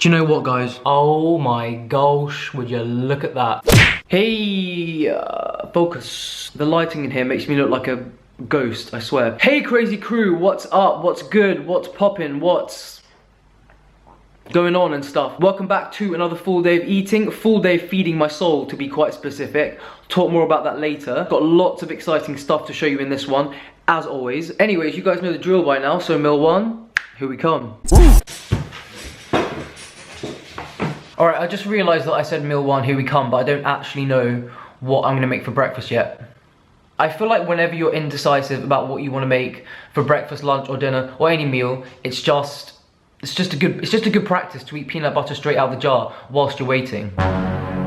Do you know what, guys? Oh my gosh, would you look at that? Hey, focus. The lighting in here makes me look like a ghost, I swear. Hey crazy crew, what's up? What's good? What's poppin'? What's going on and stuff? Welcome back to another full day of eating, full day of feeding my soul, to be quite specific. Talk more about that later. Got lots of exciting stuff to show you in this one, as always. Anyways, you guys know the drill by now, so meal one, here we come. Alright, I just realised that I said meal one, here we come, but I don't actually know what I'm gonna make for breakfast yet. I feel like whenever you're indecisive about what you want to make for breakfast, lunch or dinner or any meal, it's just a good practice to eat peanut butter straight out of the jar whilst you're waiting.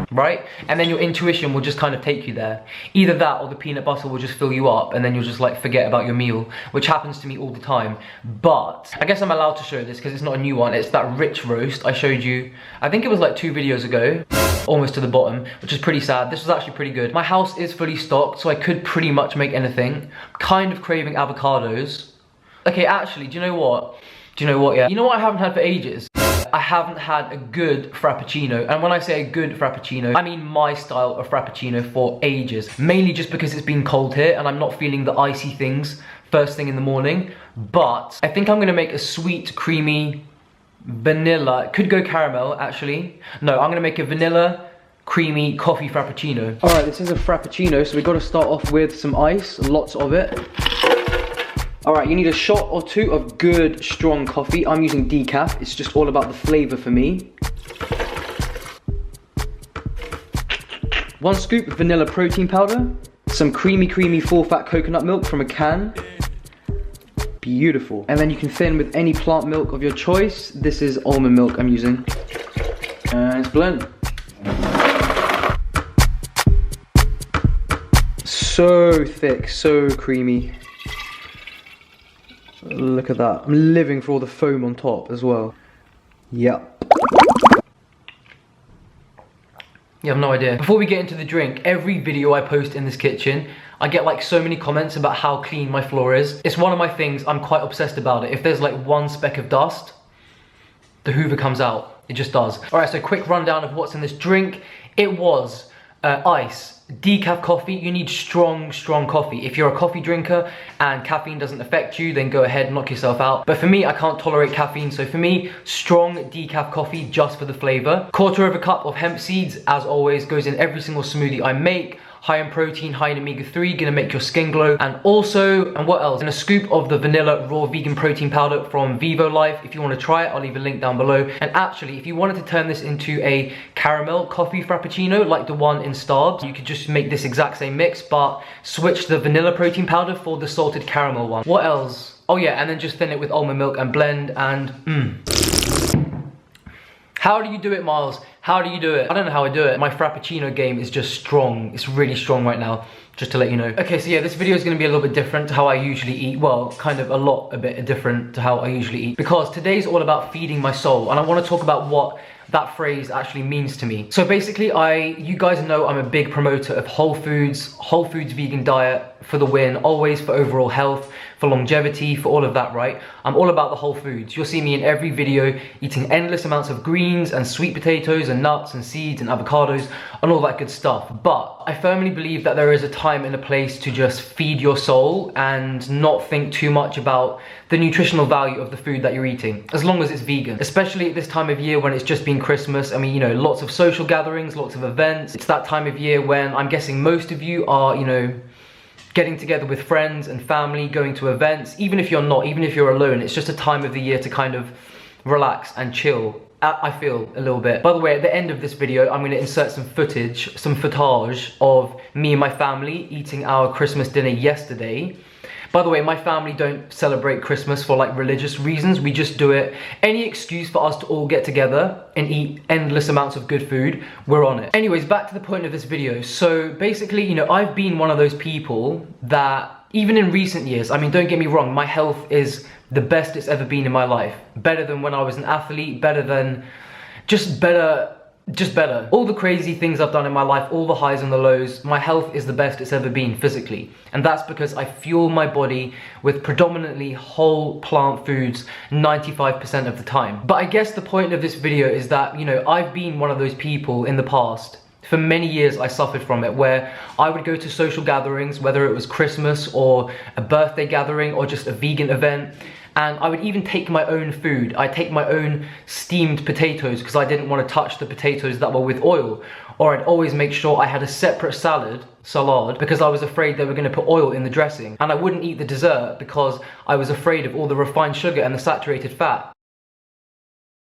Right? And then your intuition will just kind of take you there. Either that or the peanut butter will just fill you up and then you'll just like forget about your meal, which happens to me all the time. But I guess I'm allowed to show this because it's not a new one. It's that rich roast I showed you, I think it was like 2 videos ago, almost to the bottom, which is pretty sad. This was actually pretty good. My house is fully stocked, so I could pretty much make anything. Kind of craving avocados. Okay, actually, do you know what? Yeah? You know what I haven't had for ages? I haven't had a good Frappuccino, and when I say a good Frappuccino, I mean my style of Frappuccino for ages. Mainly just because it's been cold here and I'm not feeling the icy things first thing in the morning. But I think I'm gonna make a sweet, creamy, vanilla, it could go caramel actually. No, I'm gonna make a vanilla, creamy coffee Frappuccino. Alright, this is a Frappuccino, so we've got to start off with some ice, lots of it. Alright, you need a shot or 2 of good, strong coffee. I'm using decaf. It's just all about the flavour for me. 1 scoop of vanilla protein powder. Some creamy full-fat coconut milk from a can. Beautiful. And then you can thin with any plant milk of your choice. This is almond milk I'm using. And it's blend. So thick, so creamy. Look at that. I'm living for all the foam on top as well. Yep. You have no idea. Before we get into the drink, every video I post in this kitchen, I get like so many comments about how clean my floor is. It's one of my things, I'm quite obsessed about it. If there's like 1 speck of dust, the Hoover comes out. It just does. Alright, so quick rundown of what's in this drink. It was ice. Decaf coffee. You need strong coffee. If you're a coffee drinker and caffeine doesn't affect you, then go ahead and knock yourself out. But for me, I can't tolerate caffeine, so for me, strong decaf coffee just for the flavor. 1/4 cup of hemp seeds, as always, goes in every single smoothie I make. High in protein, high in omega-3, gonna make your skin glow. And also, and what else? And a scoop of the vanilla raw vegan protein powder from Vivo Life. If you wanna try it, I'll leave a link down below. And actually, if you wanted to turn this into a caramel coffee Frappuccino, like the one in Starbucks, you could just make this exact same mix, but switch the vanilla protein powder for the salted caramel one. What else? Oh yeah, and then just thin it with almond milk and blend, and How do you do it, Miles? How do you do it? I don't know how I do it. My Frappuccino game is just strong. It's really strong right now, just to let you know. Okay, so yeah, this video is gonna be a little bit different to how I usually eat. Well, kind of a bit different to how I usually eat. Because today's all about feeding my soul, and I wanna talk about what that phrase actually means to me. So basically, you guys know I'm a big promoter of whole foods vegan diet for the win, always for overall health, for longevity, for all of that, right? I'm all about the whole foods. You'll see me in every video eating endless amounts of greens and sweet potatoes and nuts and seeds and avocados and all that good stuff. But I firmly believe that there is a time and a place to just feed your soul and not think too much about the nutritional value of the food that you're eating, as long as it's vegan. Especially at this time of year when it's just been Christmas. I mean, you know, lots of social gatherings, lots of events. It's that time of year when I'm guessing most of you are, you know, getting together with friends and family, going to events. Even if you're not, even if you're alone, it's just a time of the year to kind of relax and chill. I feel a little bit. By the way, at the end of this video, I'm gonna insert some footage of me and my family eating our Christmas dinner yesterday. By the way, my family don't celebrate Christmas for like religious reasons. We just do it. Any excuse for us to all get together and eat endless amounts of good food, we're on it. Anyways, back to the point of this video. So basically, you know, I've been one of those people that even in recent years, I mean, don't get me wrong, my health is the best it's ever been in my life. Better than when I was an athlete, better just better. All the crazy things I've done in my life, all the highs and the lows, my health is the best it's ever been physically. And that's because I fuel my body with predominantly whole plant foods 95% of the time. But I guess the point of this video is that, you know, I've been one of those people in the past. For many years I suffered from it, where I would go to social gatherings, whether it was Christmas or a birthday gathering or just a vegan event, and I would even take my own food. I'd take my own steamed potatoes because I didn't want to touch the potatoes that were with oil. Or I'd always make sure I had a separate salad because I was afraid they were going to put oil in the dressing. And I wouldn't eat the dessert because I was afraid of all the refined sugar and the saturated fat.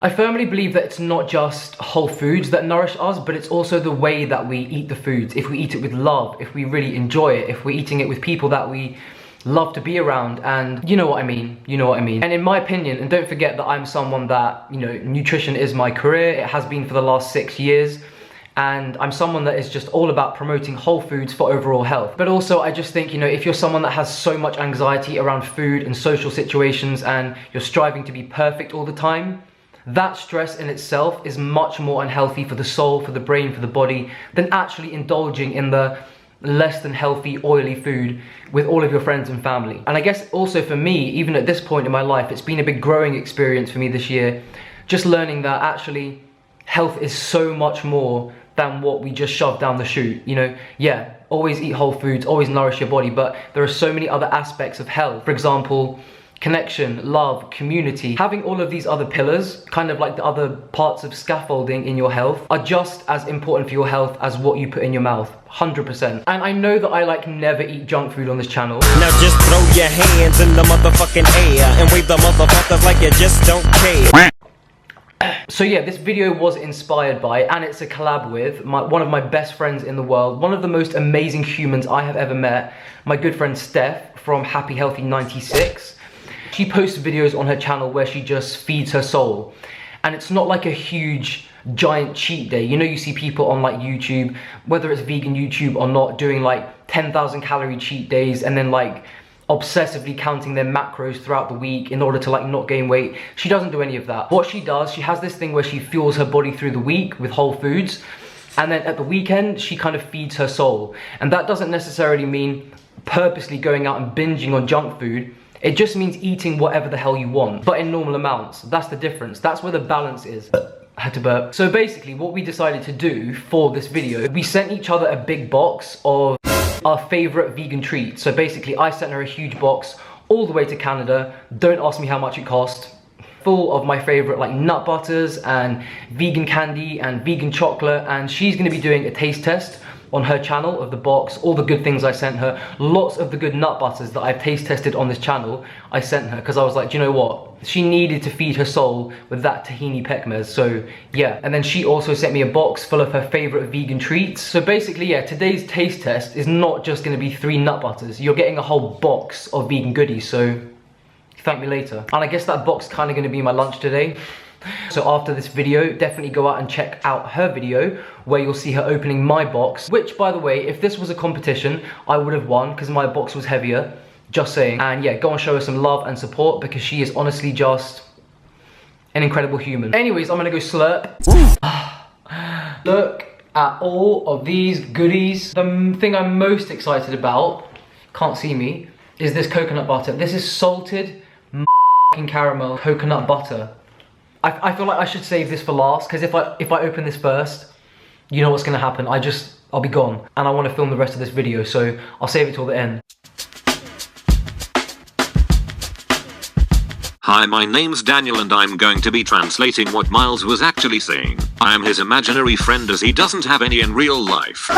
I firmly believe that it's not just whole foods that nourish us, but it's also the way that we eat the foods. If we eat it with love, if we really enjoy it, if we're eating it with people that we love to be around, and you know what I mean, you know what I mean. And in my opinion, and don't forget that I'm someone that, you know, nutrition is my career, it has been for the last 6 years, and I'm someone that is just all about promoting whole foods for overall health. But also I just think, you know, if you're someone that has so much anxiety around food and social situations and you're striving to be perfect all the time, that stress in itself is much more unhealthy for the soul, for the brain, for the body, than actually indulging in the less than healthy, oily food with all of your friends and family. And I guess also for me, even at this point in my life, it's been a big growing experience for me this year, just learning that actually health is so much more than what we just shove down the chute. You know, yeah, always eat whole foods, always nourish your body, but there are so many other aspects of health. For example, connection, love, community. Having all of these other pillars, kind of like the other parts of scaffolding in your health, are just as important for your health as what you put in your mouth, 100%. And I know that I like never eat junk food on this channel. Now just throw your hands in the motherfucking air and wave the motherfuckers like you just don't care. So yeah, this video was inspired by, and it's a collab with, one of my best friends in the world, one of the most amazing humans I have ever met, my good friend Steph from Happy Healthy 96. She posts videos on her channel where she just feeds her soul. And it's not like a huge, giant cheat day. You know, you see people on like YouTube, whether it's vegan YouTube or not, doing like 10,000 calorie cheat days and then like obsessively counting their macros throughout the week in order to like not gain weight. She doesn't do any of that. What she does, she has this thing where she fuels her body through the week with whole foods. And then at the weekend, she kind of feeds her soul. And that doesn't necessarily mean purposely going out and binging on junk food. It just means eating whatever the hell you want, but in normal amounts. That's the difference. That's where the balance is. I had to burp. So basically what we decided to do for this video, we sent each other a big box of our favorite vegan treats. So basically I sent her a huge box all the way to Canada. Don't ask me how much it cost. Full of my favorite like nut butters and vegan candy and vegan chocolate. And she's gonna be doing a taste test on her channel of the box, all the good things I sent her, lots of the good nut butters that I've taste tested on this channel, I sent her, because I was like, do you know what? She needed to feed her soul with that tahini pekmez, so yeah. And then she also sent me a box full of her favorite vegan treats. So basically, yeah, today's taste test is not just gonna be 3 nut butters, you're getting a whole box of vegan goodies, so thank me later. And I guess that box is kind of gonna be my lunch today. So after this video, definitely go out and check out her video where you'll see her opening my box, which by the way, if this was a competition, I would have won because my box was heavier, just saying. And yeah, go and show her some love and support because she is honestly just an incredible human. Anyways, I'm gonna go slurp. Look at all of these goodies. The thing I'm most excited about, can't see me, is this coconut butter. This is salted caramel coconut butter. I feel like I should save this for last because if I open this first, you know what's gonna happen. I'll be gone and I want to film the rest of this video, so I'll save it till the end. Hi, my name's Daniel and I'm going to be translating what Miles was actually saying. I am his imaginary friend as he doesn't have any in real life.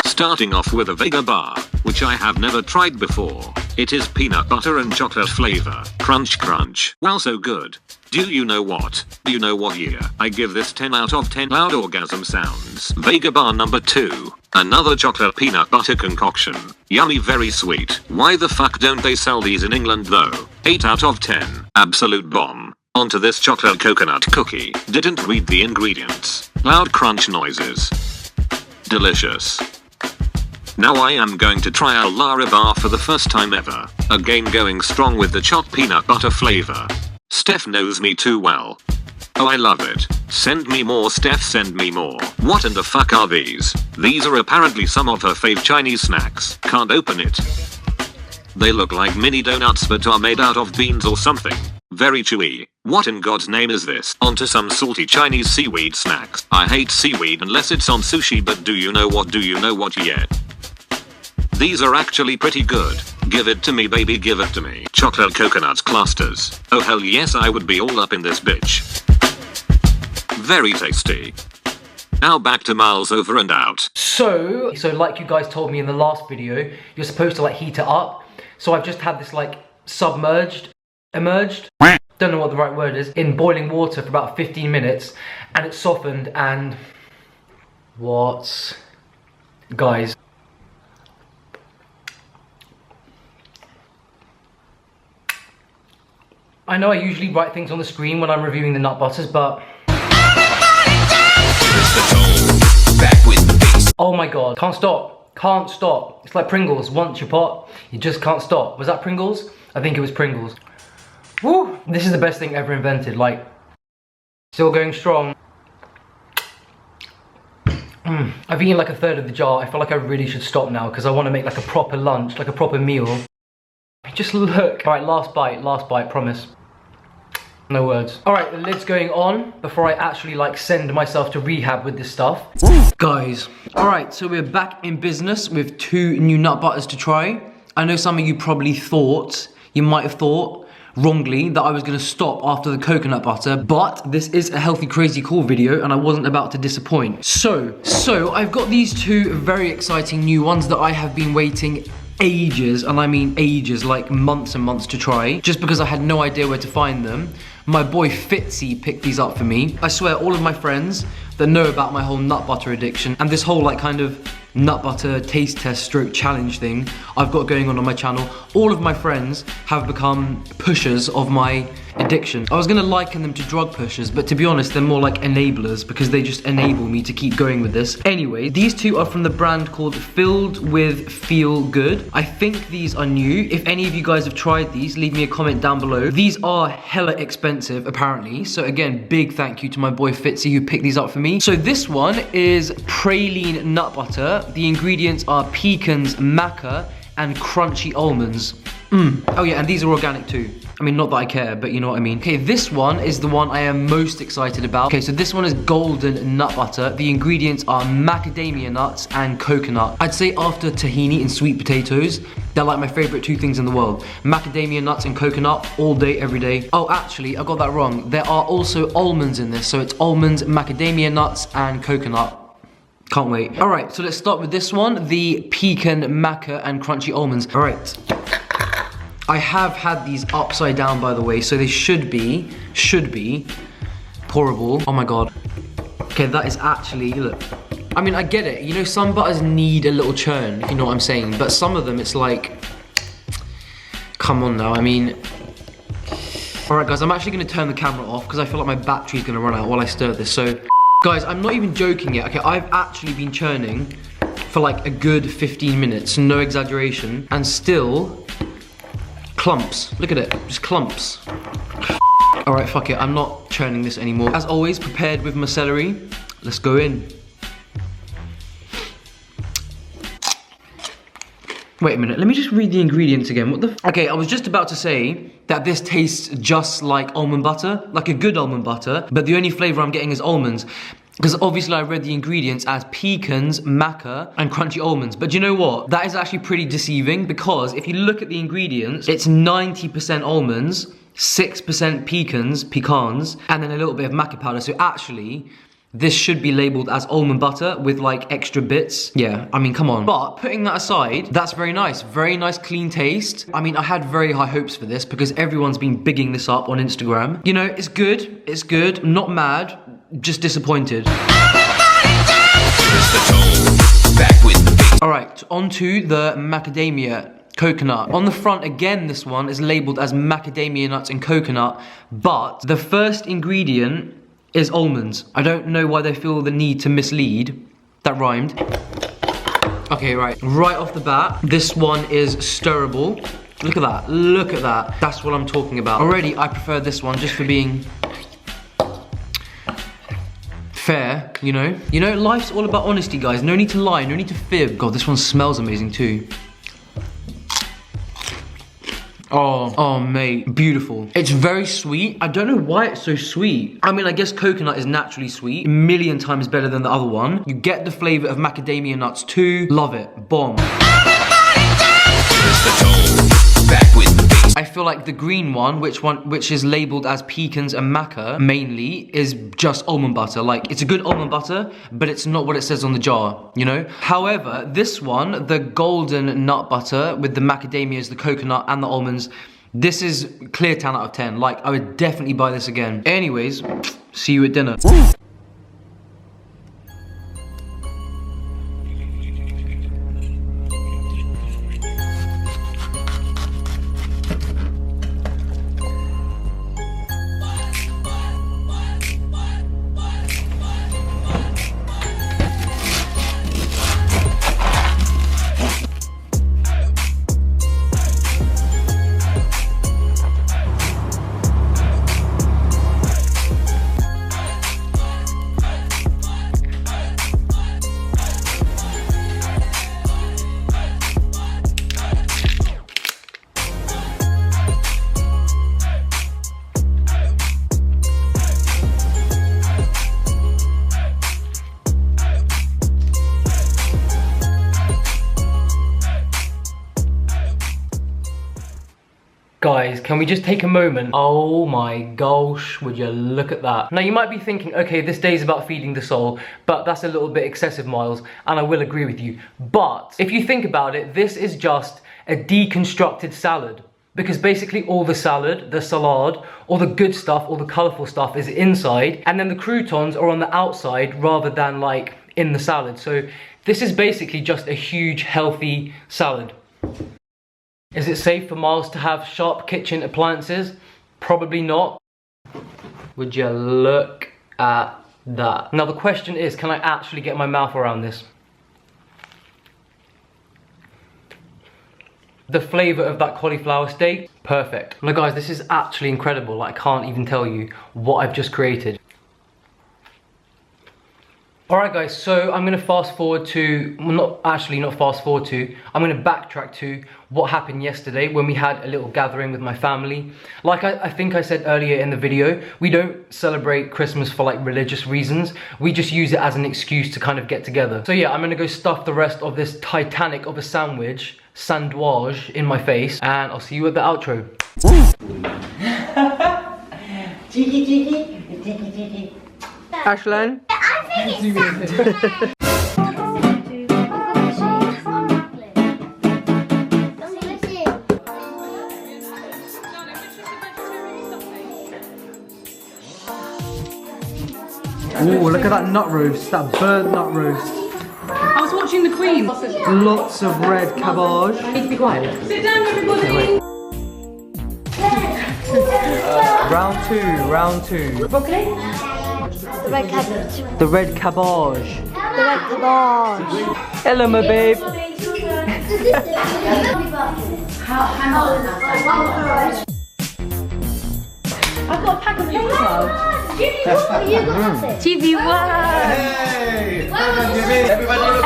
Starting off with a Vega bar, which I have never tried before. It is peanut butter and chocolate flavor. Crunch crunch. Wow, so good. Do you know what? Do you know what year? I give this 10 out of 10 loud orgasm sounds. Vega bar number 2. Another chocolate peanut butter concoction. Yummy, very sweet. Why the fuck don't they sell these in England though? 8 out of 10. Absolute bomb. Onto this chocolate coconut cookie. Didn't read the ingredients. Loud crunch noises. Delicious. Now I am going to try a Lara bar for the first time ever. Again going strong with the chopped peanut butter flavor. Steph knows me too well. Oh, I love it. Send me more, Steph, send me more. What in the fuck are these? These are apparently some of her fave Chinese snacks. Can't open it. They look like mini donuts but are made out of beans or something. Very chewy. What in God's name is this? Onto some salty Chinese seaweed snacks. I hate seaweed unless it's on sushi, but do you know what you get? These are actually pretty good. Give it to me, baby, give it to me. Chocolate coconut clusters. Oh hell yes, I would be all up in this bitch. Very tasty. Now back to Miles, over and out. So like you guys told me in the last video, you're supposed to like heat it up. So I've just had this like emerged, don't know what the right word is, in boiling water for about 15 minutes, and it's softened. And what, guys, I know I usually write things on the screen when I'm reviewing the nut butters, but oh my god, can't stop. It's like Pringles. Once you pot, you just can't stop. Was that Pringles? I think it was Pringles. Woo! This is the best thing ever invented. Like, still going strong. I've eaten like a third of the jar. I feel like I really should stop now because I want to make like a proper lunch, like a proper meal. Just look. All right, last bite, promise. No words. All right, the lid's going on before I actually like send myself to rehab with this stuff. Guys, all right, so we're back in business with 2 new nut butters to try. I know some of you probably thought, you might have thought wrongly, that I was gonna stop after the coconut butter, but this is a healthy, crazy, cool video and I wasn't about to disappoint. So I've got these 2 very exciting new ones that I have been waiting ages, and I mean ages, like months and months to try, just because I had no idea where to find them. My boy Fitzy picked these up for me. I swear all of my friends that know about my whole nut butter addiction and this whole like kind of nut butter taste test stroke challenge thing I've got going on my channel, all of my friends have become pushers of my addiction. I was gonna liken them to drug pushers, but to be honest, they're more like enablers because they just enable me to keep going with this. Anyway, these 2 are from the brand called Filled with Feel Good. I think these are new. If any of you guys have tried these, leave me a comment down below. These are hella expensive apparently, so again, big thank you to my boy Fitzy who picked these up for me. So this one is praline nut butter. The ingredients are pecans, maca, and crunchy almonds. Oh yeah, and these are organic too. I mean, not that I care, but you know what I mean. Okay, this one is the one I am most excited about. Okay, so this one is golden nut butter. The ingredients are macadamia nuts and coconut. I'd say after tahini and sweet potatoes, they're like my favorite 2 things in the world. Macadamia nuts and coconut all day, every day. Oh, actually, I got that wrong. There are also almonds in this. So it's almonds, macadamia nuts, and coconut. Can't wait. All right, so let's start with this one, the pecan, maca, and crunchy almonds. All right. I have had these upside down, by the way, so they should be pourable. Oh my god. Okay, that is actually, look. I mean, I get it. You know, some butters need a little churn, if you know what I'm saying. But some of them, it's like, come on now, I mean. All right, guys, I'm actually gonna turn the camera off because I feel like my battery's gonna run out while I stir this, so. Guys, I'm not even joking yet. Okay, I've actually been churning for like a good 15 minutes, no exaggeration, and still, clumps. Look at it, just clumps. All right, fuck it, I'm not churning this anymore. As always, prepared with my celery. Let's go in. Wait a minute, let me just read the ingredients again. What the f— Okay, I was just about to say that this tastes just like almond butter, like a good almond butter, but the only flavor I'm getting is almonds. Because obviously I read the ingredients as pecans, maca, and crunchy almonds. But you know what? That is actually pretty deceiving because if you look at the ingredients, it's 90% almonds, 6% pecans, and then a little bit of maca powder. So actually, this should be labeled as almond butter with like extra bits. Yeah, I mean, come on. But putting that aside, that's very nice clean taste. I mean, I had very high hopes for this because everyone's been bigging this up on Instagram. You know, it's good, I'm not mad, just disappointed. All right, on to the macadamia coconut. On the front, again, this one is labeled as macadamia nuts and coconut, but the first ingredient is almonds. I don't know why they feel the need to mislead. That rhymed. Okay, right off the bat, this one is stirrable. Look at that, that's what I'm talking about. Already, I prefer this one just for being fair, you know? You know, life's all about honesty, guys. No need to lie, no need to fib. God, this one smells amazing too. Oh, mate, beautiful. It's very sweet. I don't know why it's so sweet. I mean, I guess coconut is naturally sweet. A million times better than the other one. You get the flavor of macadamia nuts too. Love it, bomb. I feel like the green one, which is labeled as pecans and maca mainly, is just almond butter. Like, it's a good almond butter, but it's not what it says on the jar, you know? However, this one, the golden nut butter with the macadamias, the coconut and the almonds, this is clear 10 out of 10. Like, I would definitely buy this again. Anyways, see you at dinner. Guys, can we just take a moment? Oh my gosh, would you look at that. Now you might be thinking, okay, this day is about feeding the soul, but that's a little bit excessive, Miles, and I will agree with you. But if you think about it, this is just a deconstructed salad. Because basically all the salad, the salad, all the good stuff, all the colourful stuff is inside, and then the croutons are on the outside rather than like in the salad. So this is basically just a huge healthy salad. Is it safe for Miles to have sharp kitchen appliances? Probably not. Would you look at that? Now the question is, can I actually get my mouth around this? The flavour of that cauliflower steak, perfect. Now guys, this is actually incredible. Like, I can't even tell you what I've just created. Alright guys, so I'm going to fast forward to, well, not fast forward to, I'm going to backtrack to what happened yesterday when we had a little gathering with my family. Like I think I said earlier in the video, we don't celebrate Christmas for like religious reasons. We just use it as an excuse to kind of get together. So yeah, I'm going to go stuff the rest of this Titanic of a sandwich in my face, and I'll see you at the outro. Ashlan? Oh, look at that nut roast, that burnt nut roast. I was watching the Queen. Lots of red cabbage. Need to be quiet. Sit down, everybody. Round two. Broccoli? The red cabbage. The red cabbage. The red cabbage. Hello, my babe. I've got a pack of flavours. TV One. Hey! I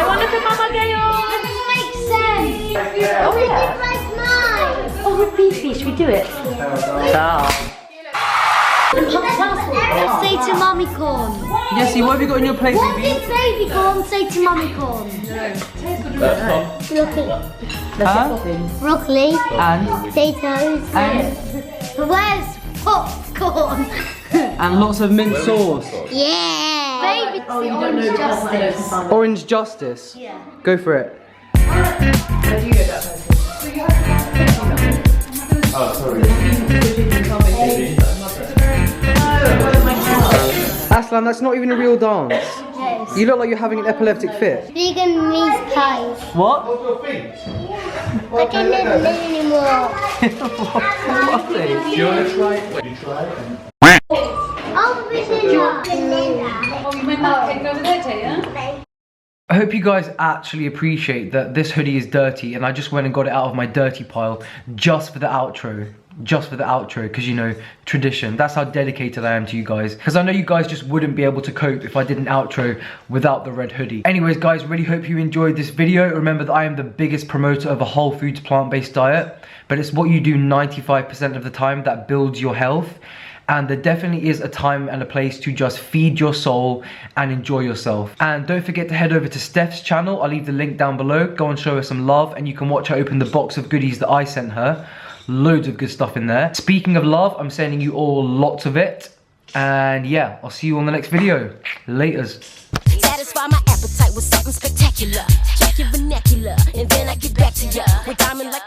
want to look at Mama Gayo. Doesn't make sense. Oh yeah. It's like mine. Oh, repeat, should we do it? Ciao. Say to Mummy Corn. Jessie, what have you got in your plate, What baby? did baby corn say to Mummy Corn? Broccoli. And? Potatoes. And? Where's popcorn? And lots of mint sauce. Yeah. Baby Orange Justice. Orange Justice? Yeah. Go for it. Aslan, that's not even a real dance. Yes. You look like you're having an epileptic fit. Vegan meat pies. What? I don't live anymore. Do you want to try it? You try it? Oh, I hope you guys actually appreciate that this hoodie is dirty and I just went and got it out of my dirty pile just for the outro. just for the outro, because you know, tradition. That's how dedicated I am to you guys, because I know you guys just wouldn't be able to cope if I did an outro without the red hoodie. Anyways guys, really hope you enjoyed this video. Remember that I am the biggest promoter of a whole foods plant-based diet, but it's what you do 95% of the time that builds your health. And there definitely is a time and a place to just feed your soul and enjoy yourself. And don't forget to head over to Steph's channel. I'll leave the link down below. Go and show her some love, and you can watch her open the box of goodies that I sent her. Loads of good stuff in there. Speaking of love, I'm sending you all lots of it. And yeah, I'll see you on the next video. Laters. Satisfy my appetite with something spectacular. Check your vernacular, and then I get back to ya. With diamond like